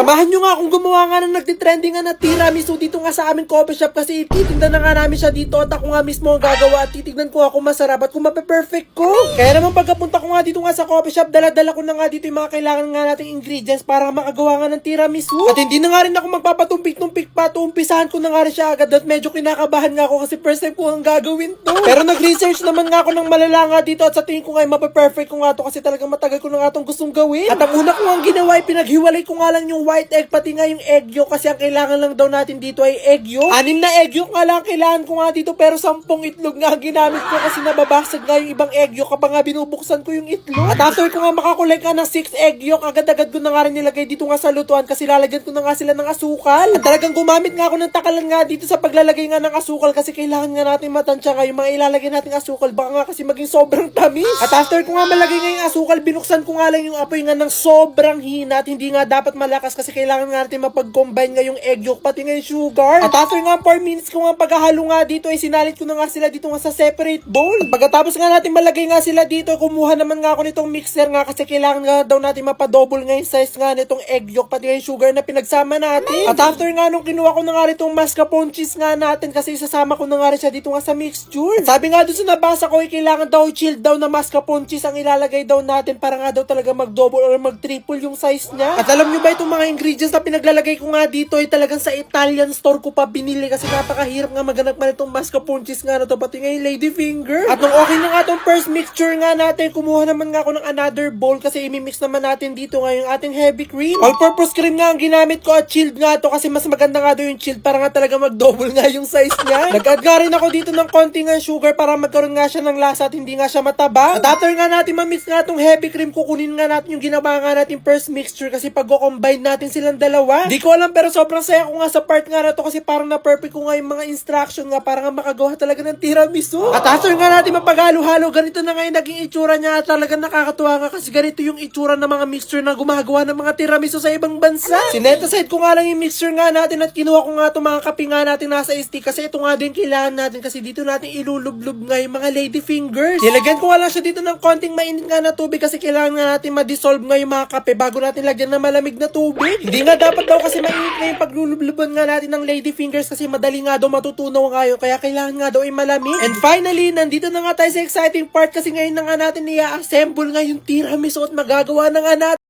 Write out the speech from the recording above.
Samahan nyo nga kung gumawa nga ng nagtitrending nga na tiramisu dito nga sa aming coffee shop kasi titignan na nga namin siya dito at ako nga mismo ang gagawa at titignan ko kung masarap at kung mape-perfect ko. Kaya naman pagkapunta ko nga dito nga sa coffee shop, dala-dala ko na nga dito yung mga kailangan nga nating ingredients para makagawa nga ng tiramisu. At hindi na nga rin ako magpapatumpik-tumpik pa, umpisahan ko na nga rin siya agad at medyo kinakabahan nga ako kasi first time ko ang gagawin to. Pero nag-research naman nga ako ng malala nga dito at sa tingin ko nga mape-perfect ko nga to kasi talagang matagal ko na nga itong gustong gawin. At ang una ko nga ginawa ay pinaghiwalay ko nga lang yung white egg pati nga yung egg yolk kasi ang kailangan lang daw natin dito ay egg yolk. 6 na egg yolk nga lang kailangan ko nga dito pero 10 itlog nga ginamit ko kasi nababasag nga yung ibang egg yolk kapag nga binubuksan ko yung itlog. At after ko nga makakulay ka ng 6 egg yolk, agad-agad ko na nga rin nilagay dito nga sa lutuan kasi lalagyan ko na nga sila ng asukal. At talagang gumamit nga ako ng takalan nga dito sa paglalagay nga ng asukal kasi kailangan nga natin matansya nga yung mga ilalagay nating asukal baka nga kasi maging sobrang tamis. At after ko nga malagay nga yung asukal, binuksan ko nga lang yung apoy nga ng sobrang hina at hindi nga dapat malakas kasi kailangan nga natin mapag-combine nga yung egg yolk pati nga yung sugar. At after nga 4 minutes ko nga paghahalo nga dito ay sinalit ko na nga sila dito nga sa separate bowl. At pagkatapos nga natin malagay nga sila dito, kumuha naman nga ako nitong mixer nga kasi kailangan nga daw natin mapadouble nga yung size nga nitong egg yolk pati nga yung sugar na pinagsama natin. At after nga nung kinuha ko na nga itong mascarpone cheese nga natin kasi isasama ko na nga rin siya dito nga sa mixture. At sabi nga doon sa nabasa ko ay kailangan daw chilled daw na mascarpone cheese ang ilalagay daw natin para nga daw talaga mag-double or mag-triple yung size niya. At alam nyo ba itong mga ingredients na pinaglalagay ko nga dito ay talagang sa Italian store ko pa binili kasi napakahirap nga maganap man itong mascarpone cheese nga na to pati nga yung lady finger. At nung okay na nga itong first mixture nga natin, kumuha naman nga ako ng another bowl kasi imimix naman natin dito nga yung ating heavy cream. All-purpose cream nga ang ginamit ko at chilled nga to kasi mas maganda nga daw yung chilled para nga talaga mag-double nga yung size niya. Nag-add nga rin ako dito ng konti nga sugar para magkaroon nga siya ng lasa at hindi nga siya mataba. At after nga natin ma-mix nga itong heavy cream, kukunin nga natin yung ginawa nga natin first mixture kasi pag-combine natin silang dalawa. Di ko alam pero sobrang saya ko nga sa part nga na to kasi parang na-perfect ko nga yung mga instruction nga para nga makagawa talaga ng tiramisu. At after nga natin mapaghalo-halo, ganito na nga yung naging itsura niya at talagang nakakatuwa nga kasi ganito yung itsura ng mga mixture na gumagawa ng mga tiramisu sa ibang bansa. Sineta side ko nga lang yung mixture nga natin at kinuha ko nga itong mga kape nga natin nasa stick kasi ito nga din kailangan natin kasi dito natin ilulublob nga yung mga lady fingers. Nilagyan ko nga lang siya dito ng konting mainit nga na tubig kasi kailangan nga natin ma-dissolve nga yung mga kape bago natin lagyan ng malamig na tubig. Hindi nga dapat daw kasi mainit na yung paglulubloban nga natin ng lady fingers kasi madali nga daw matutunaw nga yun kaya kailangan nga daw ay malamig. And finally, nandito na nga tayo sa exciting part kasi ngayon na nga natin i-assemble nga yung tiramisu at magagawa na nga natin